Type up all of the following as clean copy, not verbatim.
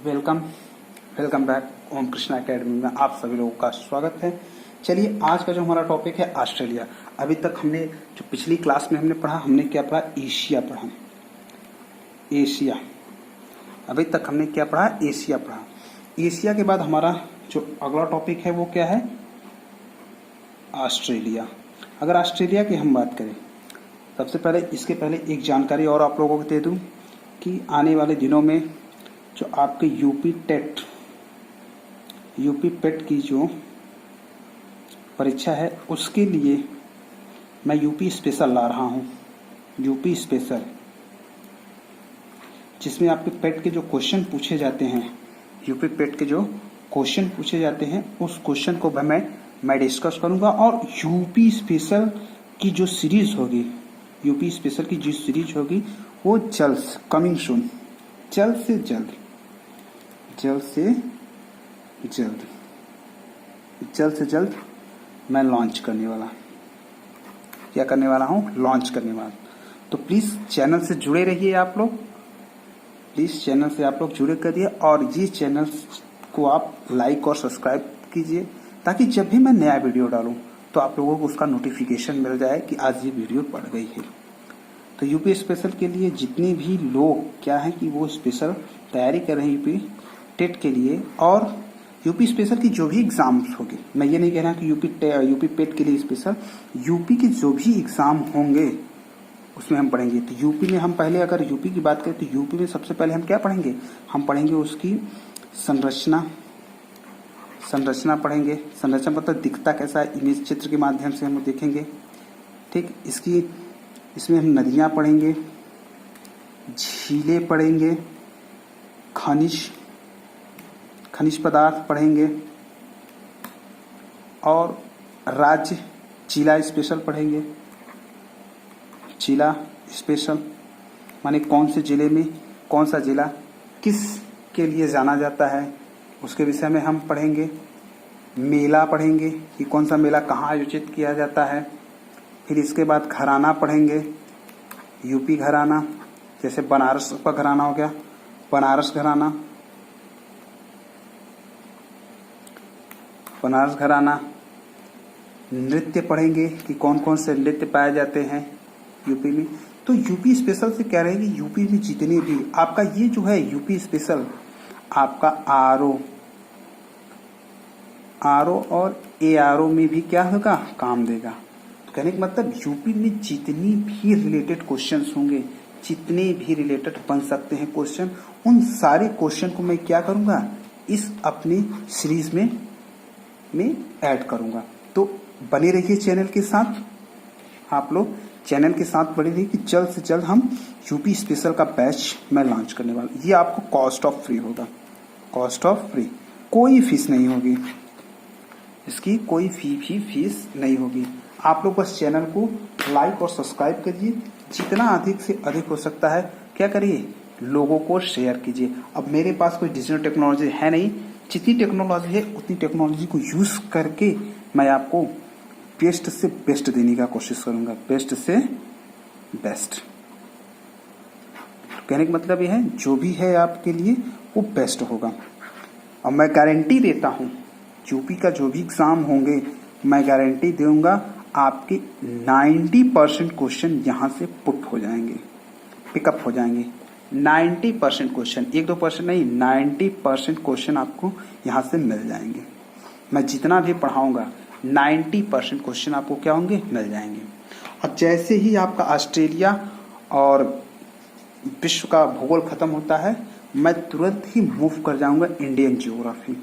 Welcome welcome back ओम Krishna academy में आप सभी लोगों का स्वागत है। चलिए, आज का जो हमारा टॉपिक है ऑस्ट्रेलिया। अभी तक हमने जो पिछली क्लास में हमने पढ़ा, हमने क्या पढ़ा? एशिया पढ़ा। एशिया, अभी तक हमने क्या पढ़ा? एशिया पढ़ा। एशिया के बाद हमारा जो अगला टॉपिक है वो क्या है? ऑस्ट्रेलिया। अगर ऑस्ट्रेलिया की हम बात करें, सबसे पहले इसके पहले एक जानकारी और आप लोगों को दे दूं कि आने वाले दिनों में जो आपके यूपी पेट की जो परीक्षा है उसके लिए मैं यूपी स्पेशल ला रहा हूँ। यूपी स्पेशल, जिसमें आपके पेट के जो क्वेश्चन पूछे जाते हैं, यूपी पेट के जो क्वेश्चन पूछे जाते हैं उस क्वेश्चन को मैं डिस्कस करूंगा। और यूपी स्पेशल की जो सीरीज होगी, यूपी स्पेशल की जो सीरीज होगी वो कमिंग सून, जल्द से जल्द मैं लॉन्च करने वाला, क्या करने वाला हूँ? लॉन्च करने वाला। तो प्लीज चैनल से जुड़े रहिए आप लोग, प्लीज चैनल से आप लोग जुड़े करिए और ये चैनल को आप लाइक और सब्सक्राइब कीजिए, ताकि जब भी मैं नया वीडियो डालूं तो आप लोगों को उसका नोटिफिकेशन मिल जाए कि आज ये वीडियो पड़ गई है। तो यूपी स्पेशल के लिए जितने भी लोग क्या है कि वो स्पेशल तैयारी कर रहे हैं यूपी टेट के लिए, और यूपी स्पेशल की जो भी एग्जाम्स होगी, मैं ये नहीं कह रहा कि यूपी पेट के लिए स्पेशल, यूपी के जो भी एग्जाम होंगे उसमें हम पढ़ेंगे। तो यूपी में हम पहले अगर यूपी की बात करें तो यूपी में सबसे पहले हम क्या पढ़ेंगे? हम पढ़ेंगे उसकी संरचना पढ़ेंगे। संरचना मतलब दिखता कैसा है, इमेज चित्र के माध्यम से हम देखेंगे। ठीक, इसमें हम नदियां पढ़ेंगे, झीलें पढ़ेंगे, खनिज पदार्थ पढ़ेंगे, और राज्य जिला स्पेशल पढ़ेंगे। जिला स्पेशल माने कौन से जिले में कौन सा जिला किस के लिए जाना जाता है, उसके विषय में हम पढ़ेंगे। मेला पढ़ेंगे कि कौन सा मेला कहाँ आयोजित किया जाता है। फिर इसके बाद घराना पढ़ेंगे, यूपी घराना, जैसे बनारस का घराना हो गया, बनारस घराना। नृत्य पढ़ेंगे कि कौन कौन से नृत्य पाए जाते हैं यूपी में। तो यूपी स्पेशल से कह रहे हैं कि यूपी में जितने भी आपका ये जो है यूपी स्पेशल, आपका आरओ और एआरओ में भी क्या होगा? काम देगा। तो कहने का मतलब यूपी में जितनी भी रिलेटेड क्वेश्चंस होंगे, जितने भी रिलेटेड बन सकते हैं क्वेश्चन, उन सारे क्वेश्चन को मैं क्या करूंगा? इस अपनी सीरीज में ऐड करूंगा। तो बने रहिए चैनल के साथ, आप लोग चैनल के साथ बने रहिए कि जल्द से जल्द हम यूपी स्पेशल का बैच मैं लॉन्च करने वाला। ये आपको कॉस्ट ऑफ फ्री होगा, कॉस्ट ऑफ फ्री, कोई फीस नहीं होगी, इसकी कोई फीस नहीं होगी। आप लोग बस चैनल को लाइक और सब्सक्राइब करिए, जितना अधिक से अधिक हो सकता है क्या करिए? लोगों को शेयर कीजिए। अब मेरे पास कोई डिजिटल टेक्नोलॉजी है नहीं, जितनी टेक्नोलॉजी है उतनी टेक्नोलॉजी को यूज करके मैं आपको बेस्ट से बेस्ट देने का कोशिश करूंगा, बेस्ट से बेस्ट। कहने का मतलब यह है जो भी है आपके लिए वो बेस्ट होगा। और मैं गारंटी देता हूं, यूपी का जो भी एग्जाम होंगे मैं गारंटी दूंगा आपके 90% क्वेश्चन यहां से पुट हो जाएंगे, पिकअप हो जाएंगे। 90% क्वेश्चन, 1-2% नहीं, 90% क्वेश्चन आपको यहां से मिल जाएंगे। मैं जितना भी पढ़ाऊंगा 90% क्वेश्चन आपको क्या होंगे? मिल जाएंगे। और जैसे ही आपका ऑस्ट्रेलिया और विश्व का भूगोल खत्म होता है, मैं तुरंत ही मूव कर जाऊंगा इंडियन ज्योग्राफी।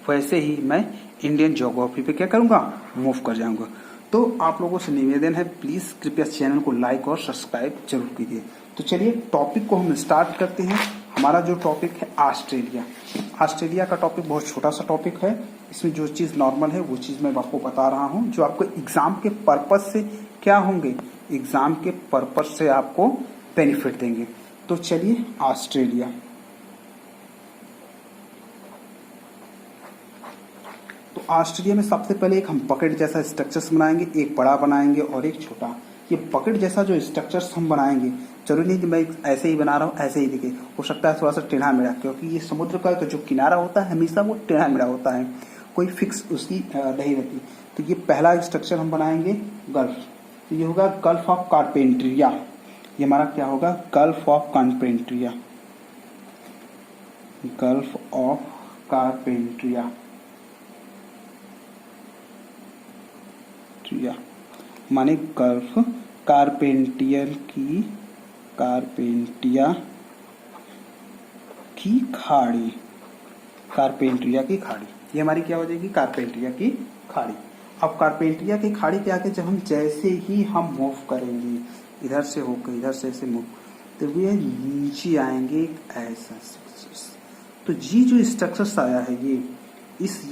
वैसे ही मैं इंडियन ज्योग्राफी पे क्या करूंगा? मूव कर जाऊंगा। तो आप लोगों से निवेदन है, प्लीज कृपया चैनल को लाइक और सब्सक्राइब जरूर कीजिए। तो चलिए टॉपिक को हम स्टार्ट करते हैं। हमारा जो टॉपिक है ऑस्ट्रेलिया का टॉपिक बहुत छोटा सा टॉपिक है। इसमें जो चीज नॉर्मल है वो चीज मैं आपको बता रहा हूं, जो आपको एग्जाम के पर्पज से क्या होंगे, एग्जाम के पर्पज से आपको बेनिफिट देंगे। तो चलिए ऑस्ट्रेलिया में सबसे पहले एक हम बकेट जैसा स्ट्रक्चर्स बनाएंगे, एक बड़ा बनाएंगे और एक छोटा। ये बकेट जैसा जो स्ट्रक्चर्स हम बनाएंगे, जरूरी नहीं कि मैं ऐसे ही बना रहा हूँ ऐसे ही दिखे, हो सकता है थोड़ा सा टेढ़ा मेढ़ा, क्योंकि ये समुद्र का जो किनारा होता है हमेशा वो टेढ़ा मेढ़ा होता है, कोई फिक्स उसकी नहीं रहती। तो ये पहला स्ट्रक्चर हम बनाएंगे गल्फ, तो ये होगा गल्फ ऑफ कारपेंट्रिया। ये हमारा क्या होगा? Gulf of Carpentaria, gulf of Carpentaria माने गल्फ कारपेंटिया की खाड़ी, कारपेंट्रिया की खाड़ी। ये हमारी क्या हो जाएगी? कारपेंट्रिया की खाड़ी। अब कारपेंट्रिया की खाड़ी के आगे जब हम जैसे ही हम मूव करेंगे, इधर से होकर इधर से ऐसे मूव, तो ये नीचे आएंगे ऐसा स्ट्रक्चर्स। तो ये जो स्ट्रक्चर्स आया है ये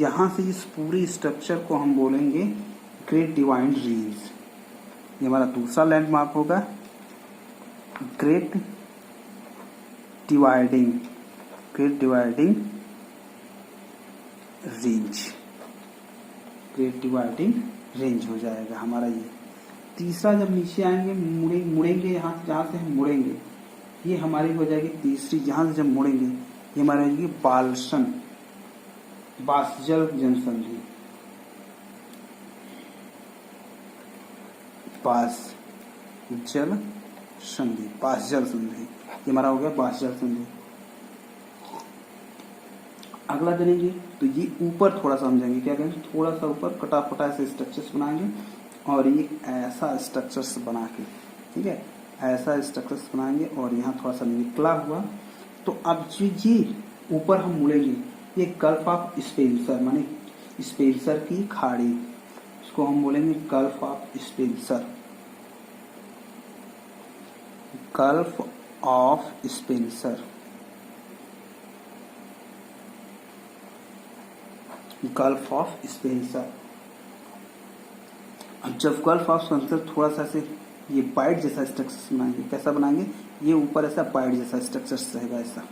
यहाँ से इस पूरे स्ट्रक्चर को हम बोलेंगे ग्रेट डिवाइड रेंज। ये हमारा दूसरा लैंडमार्क होगा, great Dividing range, great Dividing range हो जाएगा हमारा ये। तीसरा जब नीचे आएंगे मुड़ेंगे यहाँ से, जहाँ से हम मुड़ेंगे ये हमारी हो जाएगी तीसरी। यहाँ से जब मुड़ेंगे ये हमारी हो जाएगी बासजल जनसंधि, बासजल संधि। ये हमारा हो गया बासजल संधि। अगला करेंगे तो ये ऊपर थोड़ा सा हम जाएंगे, क्या करेंगे? थोड़ा सा ऊपर कटा से स्ट्रक्चर्स बनाएंगे और ये ऐसा स्ट्रक्चर्स बना के, ठीक है, ऐसा स्ट्रक्चर्स बनाएंगे और यहाँ थोड़ा सा निकला हुआ। तो अब जो ये ऊपर हम मुड़ेंगे, ये गल्फ ऑफ स्पेंसर माने स्पेंसर की खाड़ी, इसको हम बोलेंगे gulf of Spencer, gulf of Spencer, gulf of Spencer. अब जब गल्फ ऑफ स्पेंसर थोड़ा सा से ये बाइट जैसा स्ट्रक्चर बनाएंगे, कैसा बनाएंगे? ये ऊपर ऐसा बाइट जैसा स्ट्रक्चर रहेगा, ऐसा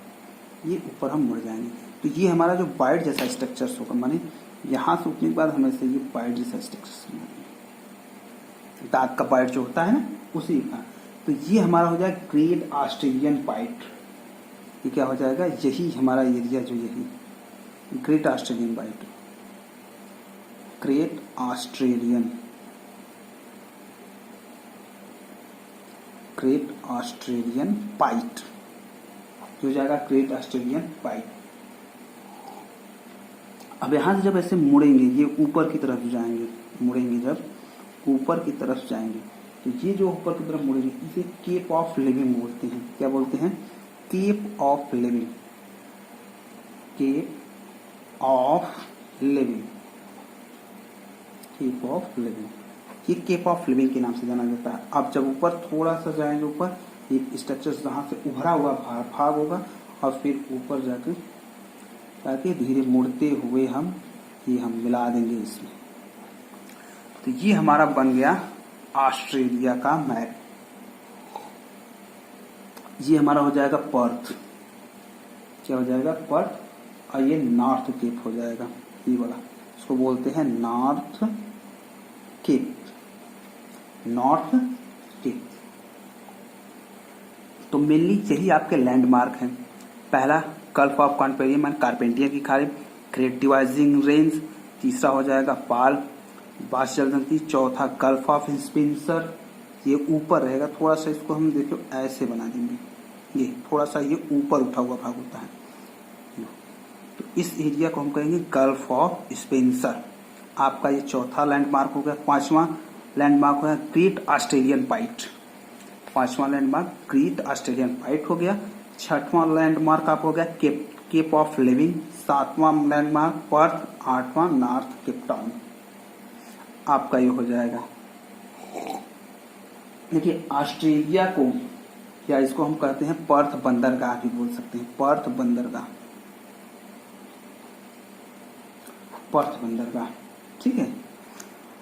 ये ऊपर हम मुड़ जाएंगे। तो ये हमारा जो बाइट जैसा स्ट्रक्चर होगा, माने यहाँ से उठने के बाद हम ऐसे ये बाइट जैसा स्ट्रक्चर बनाएंगे, दांत का बाइट जो होता है ना उसी का। तो ये हमारा हो जाएगा ग्रेट ऑस्ट्रेलियन बाइट। ये क्या हो जाएगा? यही हमारा एरिया, जो यही great Australian bite, great Australian bight, जो जाएगा ग्रेट ऑस्ट्रेलियन पाइट। अब यहां से जब ऐसे मुड़ेंगे, ये ऊपर की तरफ जाएंगे, मुड़ेंगे जब ऊपर की तरफ जाएंगे, तो ये जो ऊपर की तरफ मुड़ेंगे इसे केप ऑफ लिविंग बोलते हैं। क्या बोलते हैं? Cape of Leeuwin, Cape of Leeuwin, Cape of Leeuwin. ये केप ऑफ लिविंग के नाम से जाना जाता है। अब जब ऊपर थोड़ा सा जाएंगे, ऊपर ये स्ट्रक्चर जहाँ से उभरा हुआ भाग होगा और फिर ऊपर जाकर ताकि धीरे मुड़ते हुए हम मिला देंगे इसमें। तो ये हमारा बन गया ऑस्ट्रेलिया का मैप। ये हमारा हो जाएगा पर्थ, क्या हो जाएगा? पर्थ। और ये नॉर्थ केप हो जाएगा, ये वाला, इसको बोलते हैं नॉर्थ केप, नॉर्थ केप। तो मेनली यही आपके लैंडमार्क हैं। पहला गल्फ ऑफ कारपेंटिया की खाड़ी, ग्रेट डिवाइडिंग रेंज, तीसरा हो जाएगा बासजल संधि, चौथा गल्फ ऑफ स्पेंसर, ये ऊपर रहेगा थोड़ा सा, इसको हम देखो ऐसे बना देंगे, ये थोड़ा सा ये ऊपर उठा हुआ भाग होता है। तो इस एरिया को हम कहेंगे गल्फ ऑफ स्पेंसर। आपका ये चौथा लैंडमार्क हो गया। पांचवा लैंडमार्क हो गया ग्रेट ऑस्ट्रेलियन पाइट, पांचवा लैंडमार्क ग्रेट ऑस्ट्रेलियन पाइट हो गया। छठवां लैंडमार्क आप हो गया केप ऑफ लिविंग, सातवां लैंडमार्क पर्थ, आठवां नॉर्थ केप टाउन। आपका ये हो जाएगा। देखिए ऑस्ट्रेलिया को, या इसको हम कहते हैं पर्थ बंदरगाह भी बोल सकते हैं, पर्थ बंदरगाह, पर्थ बंदरगाह, ठीक है।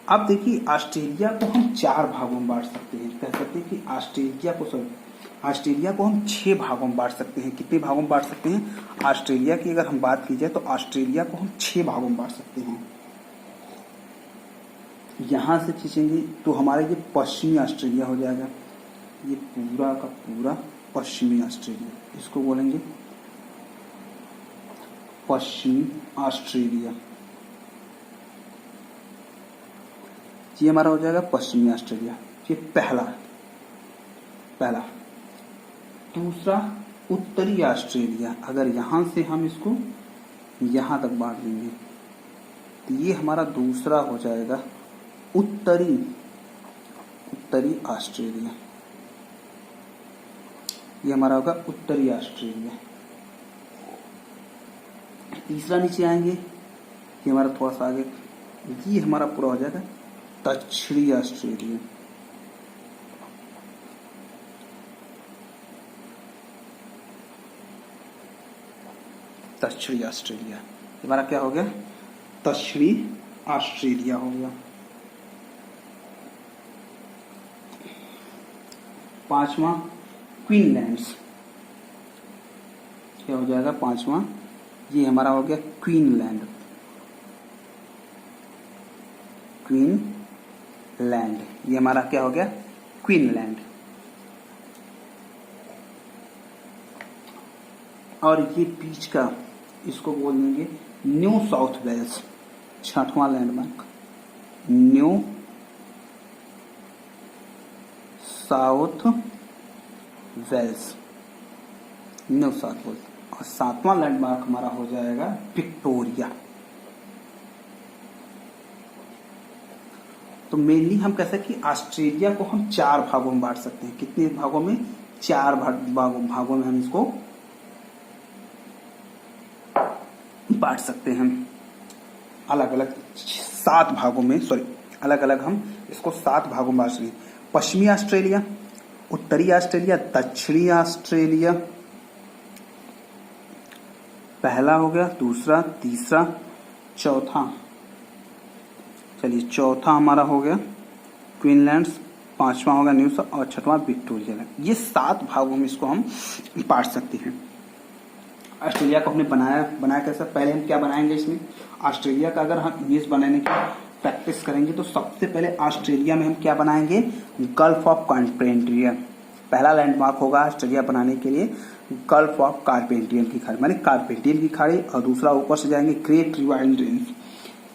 अब देखिए ऑस्ट्रेलिया को हम 4 भागों में बांट सकते हैं। कह सकते हैं कि ऑस्ट्रेलिया को हम 6 भागों में बांट सकते हैं। कितने भागों में बांट सकते हैं? ऑस्ट्रेलिया की अगर हम बात की जाए तो ऑस्ट्रेलिया को हम 6 भागों में बांट सकते हैं। यहाँ से खींचेंगे तो हमारा ये पश्चिमी ऑस्ट्रेलिया हो जाएगा, ये पूरा का पूरा पश्चिमी ऑस्ट्रेलिया, इसको बोलेंगे पश्चिमी ऑस्ट्रेलिया। ये हमारा हो जाएगा पश्चिमी ऑस्ट्रेलिया, ये पहला। दूसरा उत्तरी ऑस्ट्रेलिया, अगर यहां से हम इसको यहां तक बांट देंगे तो ये हमारा दूसरा हो जाएगा उत्तरी ऑस्ट्रेलिया, ये हमारा होगा उत्तरी ऑस्ट्रेलिया। तीसरा नीचे आएंगे, ये हमारा थोड़ा सा आगे, ये हमारा पूरा हो जाएगा दक्षिणी ऑस्ट्रेलिया। दक्षिणी ऑस्ट्रेलिया हमारा क्या हो गया, दक्षिणी ऑस्ट्रेलिया हो गया। पांचवा क्वीनलैंड्स, क्या हो जाएगा पांचवा, ये हमारा हो गया क्वीनलैंड। ये हमारा क्या हो गया, क्वीनलैंड। और ये बीच का, इसको बोल देंगे न्यू साउथ वेल्स। छठवां landmark New South Wales, New South Wales. और सातवां लैंडमार्क हमारा हो जाएगा विक्टोरिया। तो मेनली हम कह सकते हैं कि ऑस्ट्रेलिया को हम 4 भागों में बांट सकते हैं। कितने भागों में, 4 भागों में हम इसको बांट सकते हैं। अलग अलग 7 भागों में, अलग अलग हम इसको 7 भागों में बांट सकते हैं। पश्चिमी ऑस्ट्रेलिया, उत्तरी ऑस्ट्रेलिया, दक्षिणी ऑस्ट्रेलिया, पहला हो गया, दूसरा, तीसरा, चौथा। चलिए चौथा हमारा हो गया क्वीनलैंड्स, पांचवा होगा न्यू साउथ और छठवां विक्टोरिया लैंड। ये 7 भागों में इसको हम बांट सकते हैं। ऑस्ट्रेलिया को हमने बनाया कैसा, पहले हम क्या बनाएंगे इसमें, ऑस्ट्रेलिया का अगर हम इमेज बनाने की प्रैक्टिस करेंगे तो सबसे पहले ऑस्ट्रेलिया में हम क्या बनाएंगे, गल्फ ऑफ कार्पेंटियन। पहला लैंडमार्क होगा ऑस्ट्रेलिया बनाने के लिए गल्फ ऑफ कार्पेंटियन की खाड़ी, माने कार्पेंटियन की खाड़ी। और दूसरा ऊपर से जाएंगे great divine range,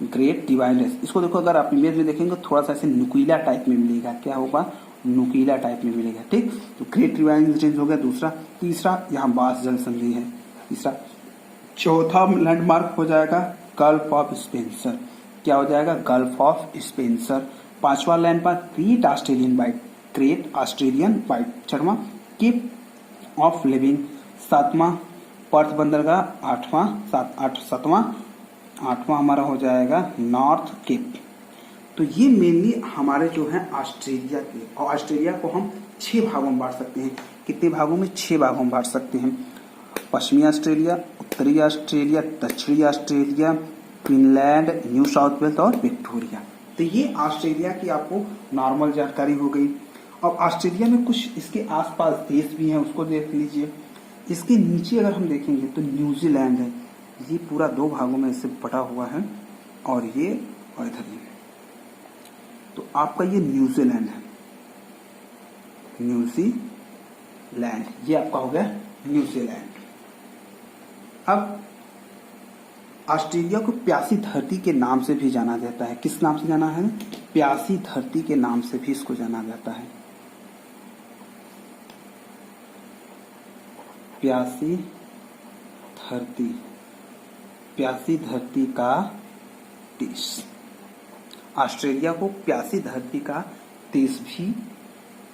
great divine range. इसको देखो, अगर आप इमेज में देखेंगे थोड़ा सा ऐसे नुकीला टाइप में मिलेगा, क्या होगा, नुकीला टाइप में मिलेगा, ठीक। तो ग्रेट डिवाइन रेंज हो गया दूसरा। तीसरा यहाँ बास जल संधि है, तीसरा। चौथा लैंडमार्क हो जाएगा गल्फ ऑफ स्पेंसर, क्या हो जाएगा, गल्फ ऑफ स्पेंसर। पांचवा landmark great Australian white, great Australian white. छठवां केप ऑफ लिविंग, सातवां पर्थ बंदरगाह, आठवां हमारा हो जाएगा नॉर्थ केप। तो ये मेनली हमारे जो है ऑस्ट्रेलिया के, और ऑस्ट्रेलिया को हम 6 भागों में बांट सकते हैं। कितने भागों में, 6 भागों में बांट सकते हैं। पश्चिमी ऑस्ट्रेलिया, उत्तरी ऑस्ट्रेलिया, दक्षिणी ऑस्ट्रेलिया, क्वीनलैंड, न्यू साउथ वेल्स और विक्टोरिया। तो ये ऑस्ट्रेलिया की आपको नॉर्मल जानकारी हो गई। अब ऑस्ट्रेलिया में कुछ इसके आसपास देश भी हैं, उसको देख लीजिए। इसके नीचे अगर हम देखेंगे तो न्यूजीलैंड है, ये पूरा 2 भागों में इससे बटा हुआ है, और ये और इधर ये। तो आपका ये न्यूजीलैंड है, न्यूजीलैंड, ये आपका हो गया न्यूजीलैंड। अब ऑस्ट्रेलिया को प्यासी धरती के नाम से भी जाना जाता है। किस नाम से जाना है, प्यासी धरती के नाम से भी इसको जाना जाता है। प्यासी धरती, प्यासी धरती का देश। ऑस्ट्रेलिया को प्यासी धरती का देश भी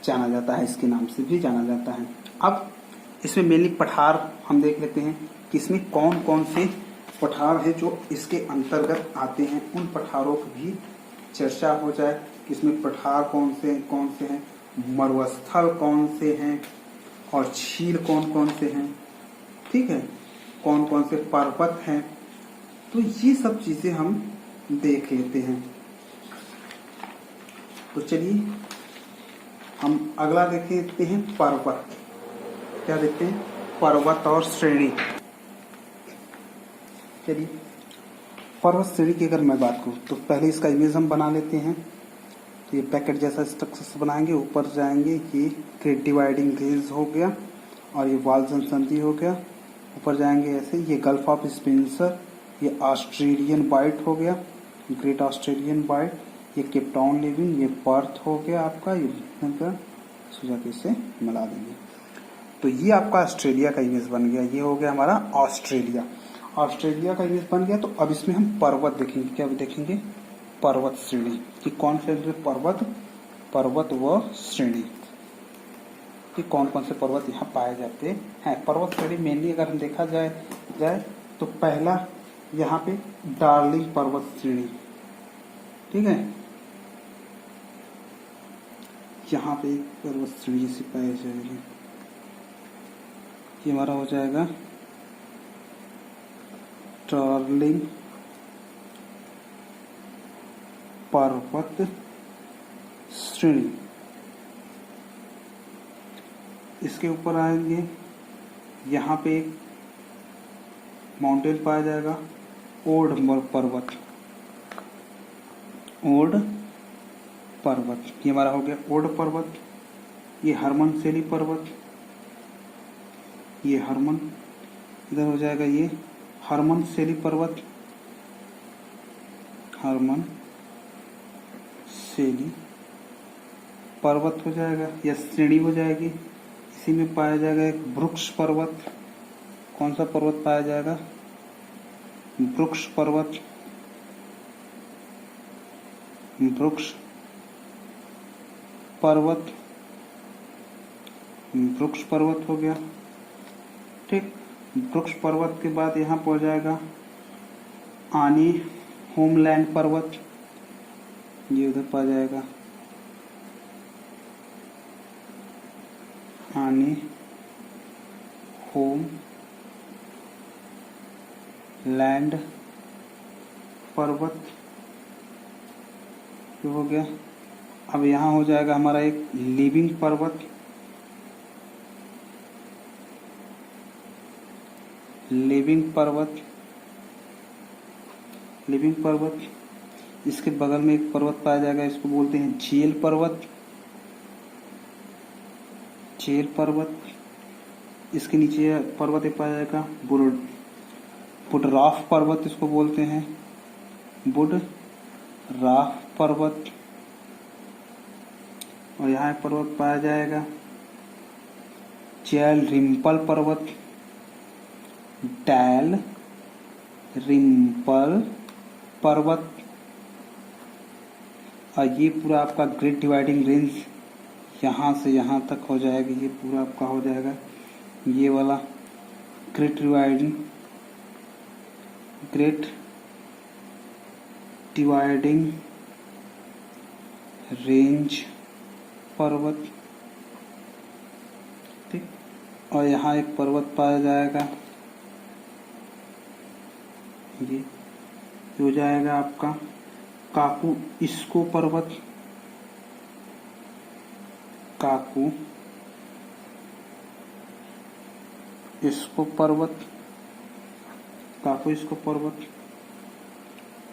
जाना जाता है, इसके नाम से भी जाना जाता है। अब इसमें मेनली पठार हम देख लेते हैं कि इसमें कौन कौन से पठार है जो इसके अंतर्गत आते हैं। उन पठारों की भी चर्चा हो जाए कि इसमें पठार कौन से हैं, मरुस्थल कौन से हैं, और झील कौन कौन से हैं, ठीक है, कौन कौन से पर्वत हैं। तो ये सब चीजें हम देख लेते हैं। तो चलिए हम अगला देखते हैं पर्वत। क्या देखते हैं, पर्वत और श्रेणी। चलिए पर्वत श्रेणी की अगर मैं बात करूं तो पहले इसका इमेज हम बना लेते हैं। तो ये पैकेट जैसा स्ट्रक्चर बनाएंगे, ऊपर जाएंगे, ये ग्रेट डिवाइडिंग रेंज हो गया और ये वाल्सन संधि हो गया। ऊपर जाएंगे ऐसे, ये गल्फ ऑफ स्पेंसर, ये ऑस्ट्रेलियन बाइट हो गया, ग्रेट ऑस्ट्रेलियन बाइट, ये केप टाउन लिविंग, ये पर्थ हो गया आपका, ये सोचा के इसे मिला देंगे। तो ये आपका ऑस्ट्रेलिया का इमेज बन गया। ये हो गया हमारा ऑस्ट्रेलिया। ऑस्ट्रेलिया का इमेज बन गया। तो अब इसमें हम पर्वत देखेंगे। क्या देखेंगे? पर्वत श्रेणी कि कौन से पर्वत व श्रेणी कि कौन कौन से पर्वत यहाँ पाए जाते हैं। पर्वत श्रेणी मेनली अगर हम देखा जाए तो पहला यहाँ पे डार्लिंग पर्वत श्रेणी, ठीक है, यहाँ पे एक पर्वत श्रेणी जैसी पाई जाएगी। ये हमारा हो जाएगा डार्लिंग पर्वत श्रेणी। इसके ऊपर आएंगे, यहाँ पे एक माउंटेन पाया जाएगा ओड पर्वत, ओड पर्वत, ये हमारा हो गया ओड पर्वत। ये हरमन शैली पर्वत, ये हरमन, इधर हो जाएगा ये हरमन शैली पर्वत, हरमन शैली पर्वत हो जाएगा या श्रेणी हो जाएगी। इसी में पाया जाएगा एक वृक्ष पर्वत। कौन सा पर्वत पाया जाएगा? वृक्ष पर्वत, वृक्ष पर्वत, वृक्ष पर्वत हो गया, ठीक। वृक्ष पर्वत के बाद यहाँ पर हो जाएगा आनी होमलैंड पर्वत, ये उधर पा जाएगा आनी होम लैंड पर्वत, ये हो गया। अब यहाँ हो जाएगा हमारा एक लिविंग पर्वत, लिविंग पर्वत, लिविंग पर्वत। इसके बगल में एक पर्वत पाया जाएगा, इसको बोलते हैं झील पर्वत, झील पर्वत। इसके नीचे पर्वत एक पाया जाएगा बुडराफ पर्वत, इसको बोलते हैं बुडराफ पर्वत। और यहाँ एक पर्वत पाया जाएगा चैल रिम्पल पर्वत, डैल रिम्पल पर्वत। और ये पूरा आपका ग्रेट डिवाइडिंग रेंज यहाँ से यहाँ तक हो जाएगा। ये पूरा आपका हो जाएगा ये वाला ग्रेट डिवाइडिंग रेंज पर्वत, ठीक। और यहाँ एक पर्वत पाया जाएगा, ये हो जाएगा आपका काकू इसको पर्वत, काकू इसको पर्वत, काकू इसको पर्वत।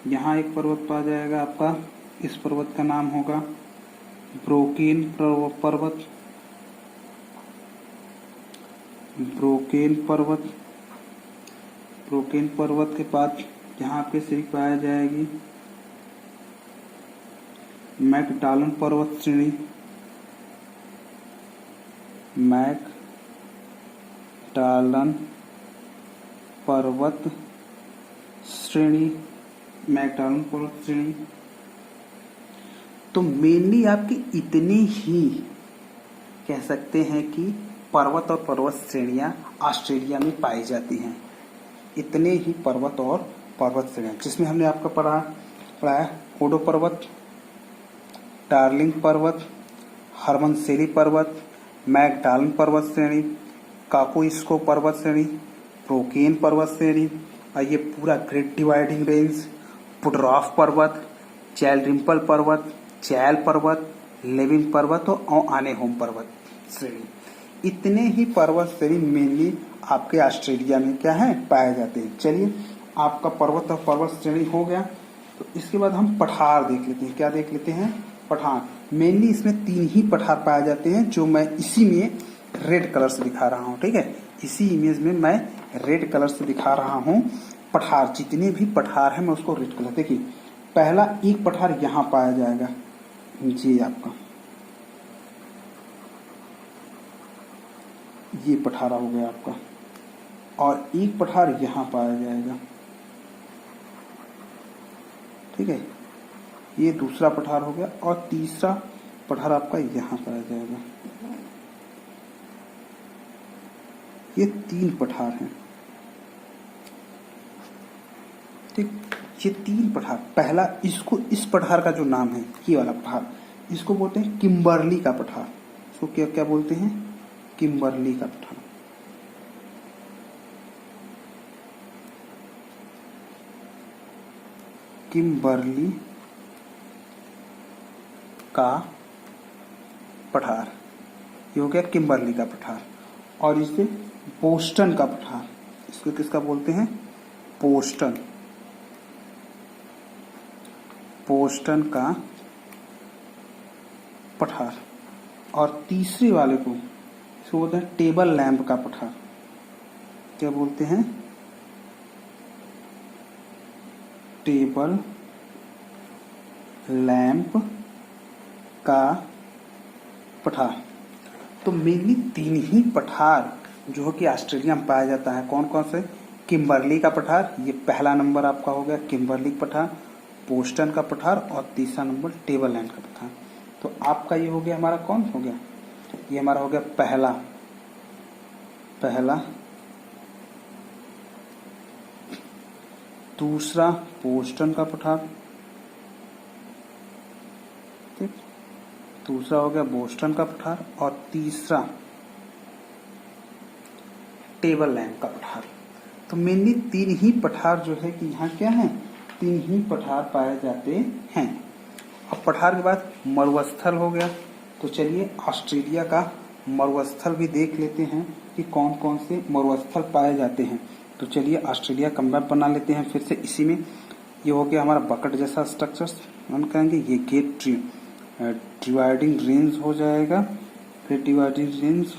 यहाँ एक पर्वत पाया जाएगा आपका, इस पर्वत का नाम होगा ब्रोकेन पर्वत, ब्रोकेन पर्वत। ब्रोकेन पर्वत के बाद यहाँ आपके श्रेणी पाया जाएगी मैकडॉलन पर्वत श्रेणी, मैकडॉलन पर्वत श्रेणी, मैकडॉलन पर्वत श्रेणी। तो मेनली आपकी इतनी ही कह सकते हैं कि पर्वत और पर्वत श्रेणियां ऑस्ट्रेलिया में पाई जाती हैं। इतने ही पर्वत और पर्वत श्रेणियां, जिसमें हमने आपका पढ़ाया ओडो पर्वत, डार्लिंग पर्वत, हरमन शैली पर्वत, मैकडॉलन पर्वत श्रेणी, काकोइस्को पर्वत श्रेणी, ब्रोकेन पर्वत श्रेणी, और ये पूरा ग्रेट डिवाइडिंग रेंज, बुडराफ पर्वत, चैल रिम्पल पर्वत, चैल पर्वत, लिविंग पर्वत और आने होम पर्वत श्रेणी। इतने ही पर्वत श्रेणी मेनली आपके ऑस्ट्रेलिया में क्या है पाए जाते हैं। चलिए, आपका पर्वत और पर्वत श्रेणी हो गया। तो इसके बाद हम पठार देख लेते हैं। क्या देख लेते हैं? पठार। मेनली इसमें 3 ही पठार पाए जाते हैं जो मैं इसी में रेड कलर से दिखा रहा हूँ, ठीक है। इसी इमेज में मैं रेड कलर से दिखा रहा हूँ पठार, जितने भी पठार हैं मैं उसको रेड कलर। देखिए पहला एक पठार यहाँ पाया जाएगा, ये आपका ये पठारा हो गया आपका, और एक पठार यहाँ पाया जाएगा, ठीक है। ये दूसरा पठार हो गया, और तीसरा पठार आपका यहाँ पाया जाएगा। ये 3 पठार हैं, ठीक। ये 3 पठार, पहला इसको, इस पठार का जो नाम है ये वाला पठार, इसको बोलते हैं किम्बर्ली का पठार। इसको क्या क्या बोलते हैं? किम्बर्ली का पठार। किम्बर्ली का पठार, ये हो गया किम्बर्ली का पठार। और इसे बोस्टन का पठार, इसको किसका बोलते हैं? बोस्टन, बोस्टन का पठार। और तीसरे वाले को इसको बोलते हैं टेबल लैंप का पठार। क्या बोलते हैं? टेबल लैंप का पठार। तो मेनली 3 ही पठार जो कि ऑस्ट्रेलिया में पाया जाता है। कौन कौन से? किम्बर्ली का पठार, ये पहला नंबर आपका हो गया किम्बर्ली पठार, बोस्टन का पठार, और तीसरा नंबर टेबल लैंड का पठार। तो आपका ये हो गया, हमारा कौन हो गया? ये हमारा हो गया पहला, दूसरा बोस्टन का पठार, ठीक, दूसरा हो गया बोस्टन का पठार, और तीसरा टेबल लैंप का पठार। तो मेनली 3 ही पठार जो है कि यहाँ क्या है, 3 ही पठार पाए जाते हैं। अब पठार के बाद मरुस्थल हो गया। तो चलिए ऑस्ट्रेलिया का मरुस्थल भी देख लेते हैं कि कौन कौन से मरुस्थल पाए जाते हैं। तो चलिए ऑस्ट्रेलिया का मैप बना लेते हैं फिर से इसी में। ये हो गया हमारा बकेट जैसा स्ट्रक्चर, हम कहेंगे ये गेट डिवाइडिंग रेंज हो जाएगा, फिर डिवाइडिंग रेंज,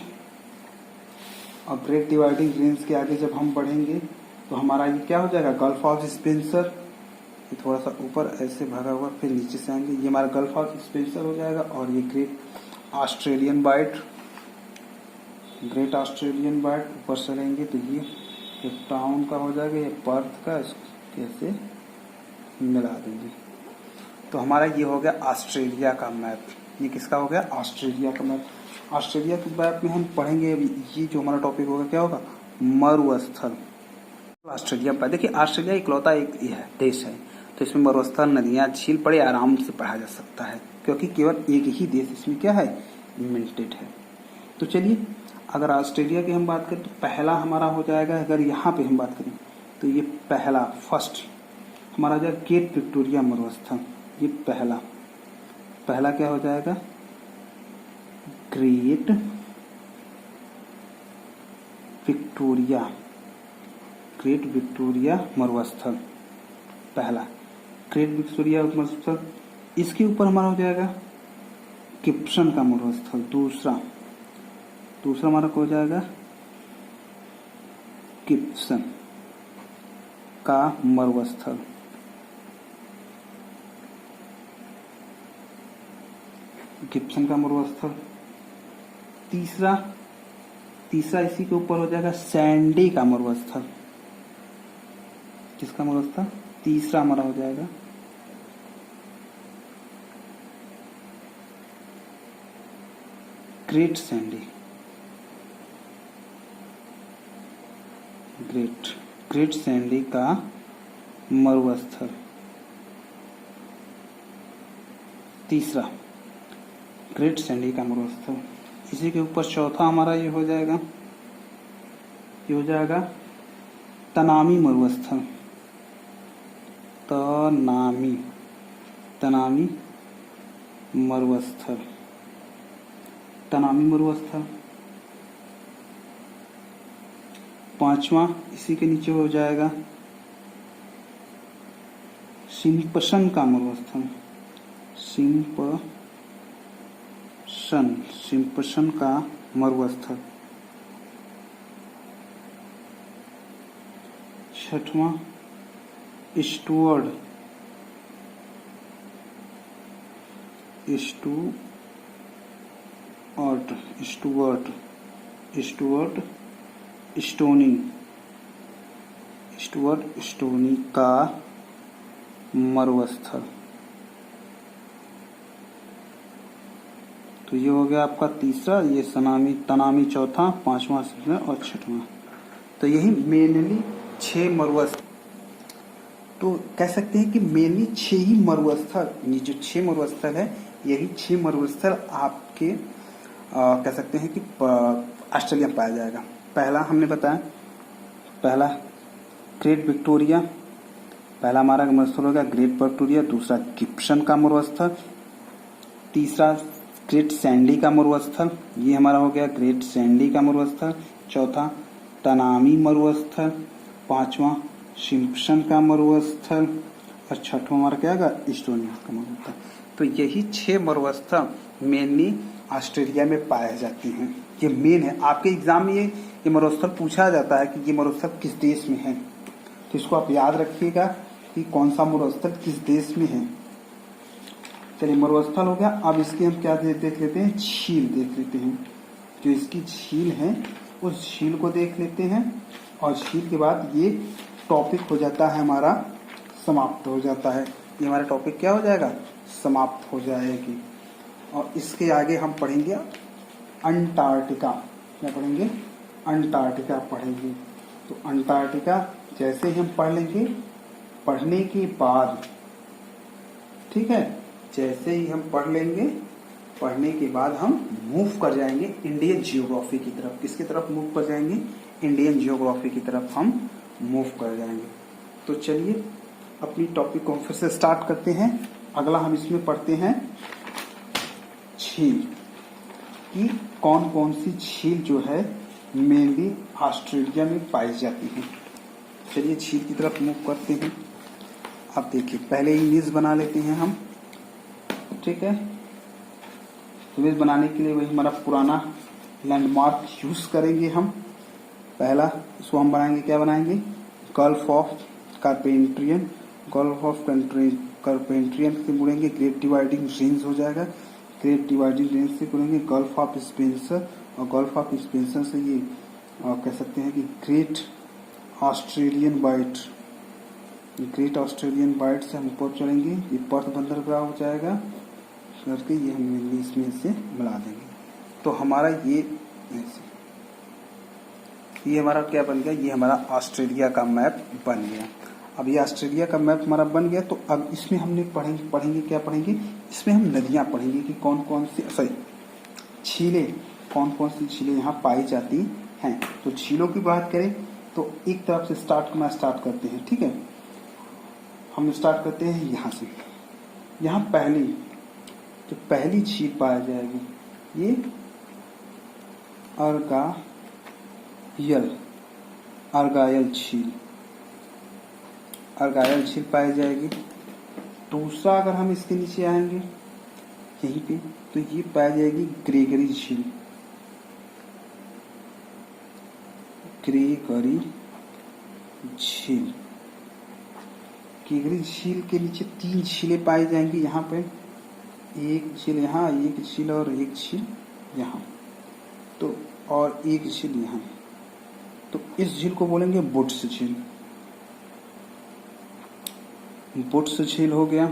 और ग्रेट डिवाइडिंग रेंज के आगे जब हम बढ़ेंगे तो हमारा ये क्या हो जाएगा? Gulf of Spencer. ये थोड़ा सा ऊपर ऐसे भरा हुआ, फिर नीचे से आएंगे, ये हमारा गल्फ ऑफ स्पेंसर हो जाएगा। और ये Great Australian bite, great Australian Bight ऊपर से रहेंगे तो ये केप टाउन का हो जाएगा, ये पर्थ का, इसको कैसे मिला देंगे। तो हमारा ये हो गया ऑस्ट्रेलिया का मैप। ये किसका हो गया? ऑस्ट्रेलिया का मैप। ऑस्ट्रेलिया के मैप में हम पढ़ेंगे अभी, ये जो हमारा टॉपिक होगा क्या होगा? मरुस्थल। ऑस्ट्रेलिया पर देखिए, ऑस्ट्रेलिया इकलौता एक देश है, तो इसमें मरुस्थल, नदियां, झील बड़े आराम से पढ़ा जा सकता है, क्योंकि केवल एक ही देश इसमें क्या है? लिमिटेड है। तो चलिए अगर ऑस्ट्रेलिया की हम बात करें तो पहला हमारा हो जाएगा, अगर यहाँ पे हम बात करें तो ये पहला फर्स्ट हमारा हो जाएगा ग्रेट विक्टोरिया मरुस्थल। ये पहला क्या हो जाएगा? ग्रेट विक्टोरिया मरुस्थल, पहला ग्रेट विक्टोरिया मरुस्थल। इसके ऊपर हमारा हो जाएगा गिब्सन का मरुस्थल। दूसरा हमारा को हो जाएगा गिब्सन का मरुस्थल। गिब्सन का मरुस्थल। तीसरा इसी के ऊपर हो जाएगा सैंडी का मरुस्थल। किसका मरुस्थल? तीसरा हमारा हो जाएगा ग्रेट सैंडी, ग्रेट सैंडी का मरुस्थल। तीसरा ग्रेट सैंडी का मरुस्थल। इसी के ऊपर चौथा हमारा ये हो जाएगा तनामी मरुस्थल। तनामी मरुस्थल। पांचवा इसी के नीचे हो जाएगा सिम्पसन का मरुस्थल। सिम्पसन सिम्पसन का मरुस्थल। छठवां स्टुअर्ट स्टोनी का मरुस्थल। तो ये हो गया आपका तीसरा, ये तनामी चौथा, पांचवा और छठवां। तो यही मेनली 6 मरुस्थल, तो कह सकते हैं कि मेनली 6 ही मरुस्थल, ये जो 6 मरुस्थल है यही 6 मरुस्थल आपके कह सकते हैं कि ऑस्ट्रेलिया में पाया जाएगा। पहला हमने बताया, पहला ग्रेट विक्टोरिया, पहला हमारा मरुस्थल होगा ग्रेट विक्टोरिया। दूसरा गिब्सन का मरुस्थल। तीसरा ग्रेट सैंडी का मरुस्थल, ये हमारा हो गया ग्रेट सैंडी का मरुस्थल। चौथा तनामी मरुस्थल। पांचवा सिम्पसन का मरुस्थल और छठवां हमारा क्या होगा इस्टोनिया का मरुस्थल। तो यही 6 मरुस्थल मेनली ऑस्ट्रेलिया में पाए जाते हैं। ये मेन है, आपके एग्जाम में ये मरुस्थल पूछा जाता है कि ये मरुस्थल किस देश में है, तो इसको आप याद रखिएगा कि कौन सा मरुस्थल किस देश में है। चलिए मरुस्थल हो गया, अब इसके हम क्या देख लेते हैं, झील देख लेते हैं। जो इसकी झील है उस झील को देख लेते हैं और झील के बाद ये टॉपिक हो जाता है हमारा, समाप्त हो जाता है। ये हमारा टॉपिक क्या हो जाएगा, समाप्त हो जाएगी। और इसके आगे हम पढ़ेंगे अंटार्कटिका। क्या पढ़ेंगे, अंटार्कटिका पढ़ेंगे। तो अंटार्कटिका जैसे ही हम पढ़ लेंगे, पढ़ने के बाद, ठीक है, जैसे ही हम पढ़ लेंगे, पढ़ने के बाद हम मूव कर जाएंगे इंडियन जियोग्राफी की तरफ। किसकी तरफ मूव कर जाएंगे, इंडियन जियोग्राफी की तरफ हम मूव कर जाएंगे। तो चलिए अपनी टॉपिक को फिर से स्टार्ट करते हैं। अगला हम इसमें पढ़ते हैं झील कि कौन कौन सी झील जो है मेनली ऑस्ट्रेलिया में पाई जाती है। चलिए झील की तरफ मूव करते हैं। अब देखिए पहले इमेज बना लेते हैं हम, ठीक है। इमेज बनाने के लिए वही हमारा पुराना लैंडमार्क यूज करेंगे हम। पहला इसको हम बनाएंगे, क्या बनाएंगे, गल्फ ऑफ कार्पेंट्रियन। गल्फ ऑफ कार्पेंट्रियन से मुड़ेंगे ग्रेट डिवाइडिंग रेंज हो जाएगा। ग्रेट डिवाइडिंग रेंज से मुड़ेंगे गल्फ ऑफ स्पेंसर, और गल्फ ऑफ स्पेंसर से ये कह सकते हैं कि Great Australian bite. Great Australian Bight से हम ऊपर चलेंगे, ये पर्थ बंदरगाह हो जाएगा करके, ये हम इसमें से मिला देंगे। तो हमारा ये हमारा क्या बन गया, ये हमारा ऑस्ट्रेलिया का मैप बन गया। अब ये ऑस्ट्रेलिया का मैप हमारा बन गया, तो अब इसमें हमने पढ़ेंगे क्या पढ़ेंगे, इसमें हम नदियां पढ़ेंगे कि कौन कौन सी झीलें, कौन कौन सी झीलें यहाँ पाई जाती हैं। तो झीलों की बात करें तो एक तरफ से स्टार्ट करते हैं, ठीक है। हम स्टार्ट करते हैं यहाँ से। यहाँ पहली झील पाई जाएगी, ये अर्गायल झील पाई जाएगी। दूसरा अगर हम इसके नीचे आएंगे यहीं पे, तो ये पाई जाएगी ग्रेगरी झील। ग्रेगरी झील के नीचे 3 झीलें पाई जाएंगी यहाँ पे, एक झील यहाँ, एक झील और एक झील यहाँ, तो और एक झील यहाँ। तो इस झील को बोलेंगे बुट्स झील। बुट्स झील हो गया,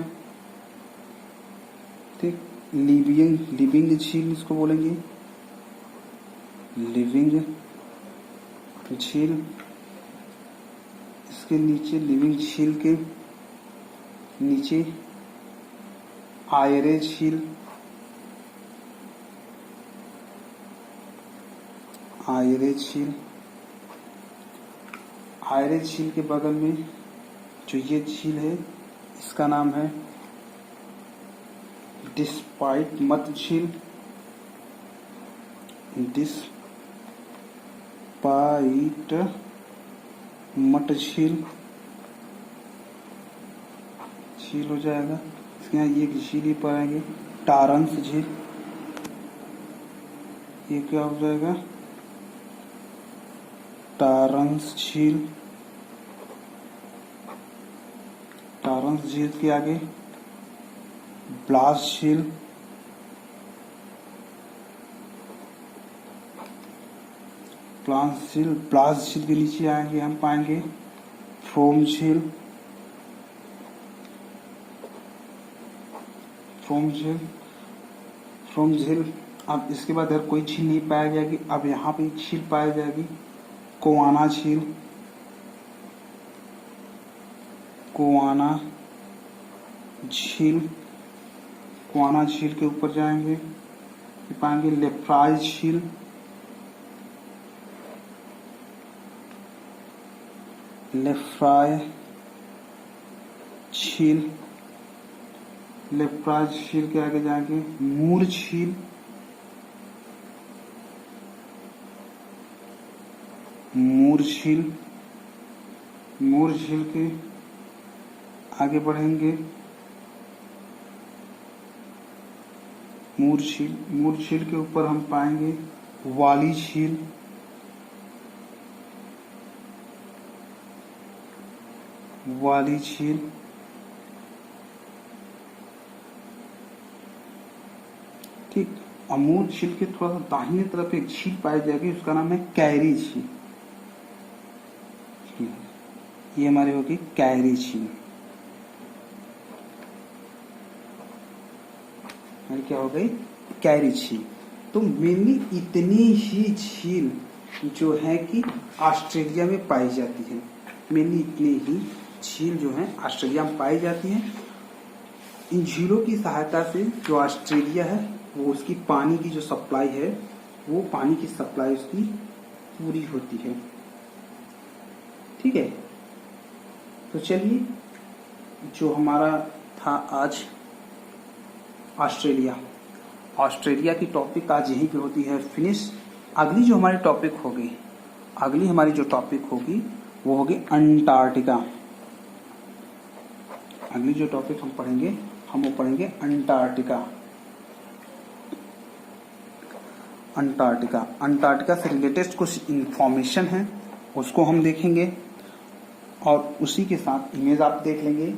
ठीक। लिविंग झील इसको बोलेंगे, लिविंग झील। इसके नीचे लिविंग झील के नीचे आयरे झील। आयरे झील के बगल में जो ये झील है इसका नाम है डिस्पाइट मत झील। डिस्पाइट मट झील हो जाएगा। इसके यहाँ ये झील ही पाएंगे टारंस झील। ये क्या हो जाएगा, टॉरंस झील। टॉरंस झील के आगे ब्लास झील, ब्लास झील के नीचे आएंगे हम पाएंगे फ्रोम झील। फ्रोम झील अब इसके बाद अगर कोई झील नहीं पाया जाएगी, अब यहाँ पे झील पाई जाएगी कोआना झील। कोआना झील के ऊपर जाएंगे फिर पाएंगे लेफ्राय झील। लेफ्राय झील के आगे जाएंगे मूर झील। मूर झील के आगे बढ़ेंगे मूर झील के ऊपर हम पाएंगे वाली झील। ठीक, अमूर झील के थोड़ा सा दाहिने तरफ एक झील पाई जाएगी, उसका नाम है कैरी झील। ये हमारी होगी कैरी झील। क्या हो गई, कैरी झील। तो मेनली इतनी ही झील जो है कि ऑस्ट्रेलिया में पाई जाती है। मेनली इतनी ही झील जो है ऑस्ट्रेलिया में पाई जाती है। इन झीलों की सहायता से जो ऑस्ट्रेलिया है वो उसकी पानी की जो सप्लाई है, वो पानी की सप्लाई उसकी पूरी होती है। ठीक है, तो चलिए जो हमारा था आज ऑस्ट्रेलिया की टॉपिक आज यहीं पे होती है फिनिश। अगली जो हमारी टॉपिक होगी, वो होगी अंटार्कटिका। अगली जो टॉपिक हम पढ़ेंगे वो पढ़ेंगे अंटार्कटिका से रिलेटेड कुछ इंफॉर्मेशन है, उसको हम देखेंगे और उसी के साथ इमेज आप देख लेंगे।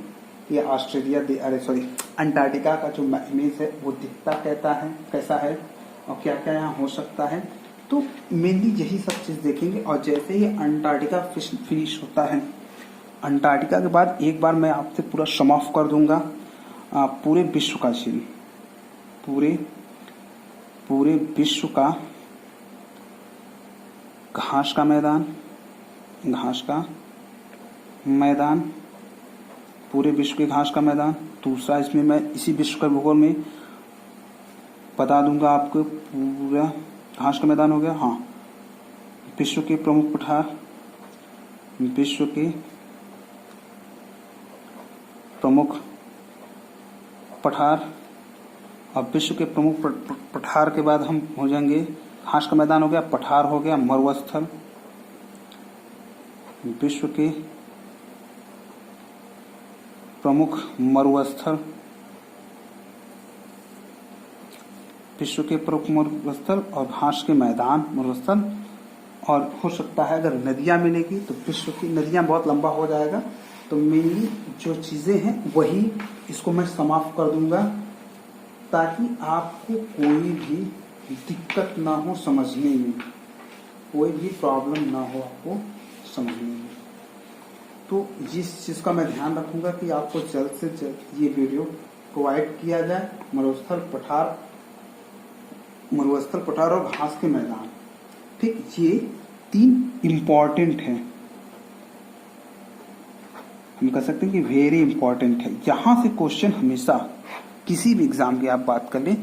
ये अंटार्कटिका का जो इमेज है वो दिखता कैसा है और क्या क्या यहाँ हो सकता है। तो मेनली यही सब चीज देखेंगे। और जैसे ही अंटार्कटिका फिनिश होता है, अंटार्कटिका के बाद एक बार मैं आपसे पूरा सम ऑफ कर दूंगा पूरे विश्व का झील, पूरे विश्व का घास का मैदान, पूरे विश्व के घास का मैदान। दूसरा इसमें मैं इसी विश्व का भूगोल में बता दूंगा आपको, पूरा घास का मैदान हो गया। हाँ, विश्व के प्रमुख पठार, अब विश्व के प्रमुख पठार के बाद हम हो जाएंगे, घास का मैदान हो गया, पठार हो गया, मरुस्थल। विश्व के प्रमुख मरुस्थल, और घास के मैदान मरुस्थल। और हो सकता है अगर नदियां मिलेगी तो विश्व की नदियां बहुत लंबा हो जाएगा। तो मेनली जो चीजें हैं वही इसको मैं समाप्त कर दूंगा, ताकि आपको कोई भी दिक्कत ना हो समझने में, कोई भी प्रॉब्लम ना हो आपको समझने में। तो जिस चीज का मैं ध्यान रखूंगा कि आपको जल्द से जल्द ये वीडियो प्रोवाइड किया जाए। मरुस्थल पठार और घास के मैदान, ठीक, ये 3 इम्पॉर्टेंट हैं। हम कह सकते हैं कि वेरी इंपॉर्टेंट है। यहां से क्वेश्चन हमेशा किसी भी एग्जाम की आप बात कर लें,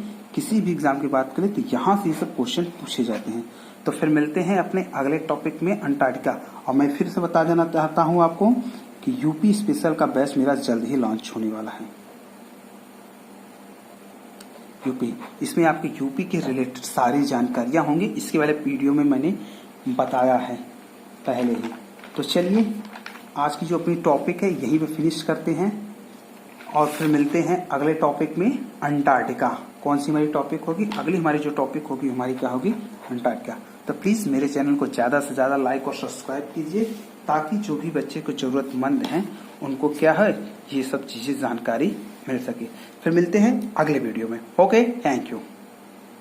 तो यहां से ये सब क्वेश्चन पूछे जाते हैं। तो फिर मिलते हैं अपने अगले टॉपिक में, अंटार्कटिका। और मैं फिर से बता देना चाहता हूं आपको कि यूपी स्पेशल का बैच मेरा जल्द ही लॉन्च होने वाला है। इसमें आपके यूपी के रिलेटेड सारी जानकारियां होंगी। इसके वाले वीडियो में मैंने बताया है पहले ही। तो चलिए आज की जो अपनी टॉपिक है यहीं पे फिनिश करते हैं और फिर मिलते हैं अगले टॉपिक में, अंटार्कटिका। कौन सी हमारी टॉपिक होगी, अगली हमारी जो टॉपिक होगी हमारी क्या होगी, अंटार्कटिका। तो प्लीज मेरे चैनल को ज्यादा से ज्यादा लाइक और सब्सक्राइब कीजिए, ताकि जो भी बच्चे को जरूरतमंद हैं उनको क्या है, ये सब चीजें जानकारी मिल सके। फिर मिलते हैं अगले वीडियो में। Okay, thank you.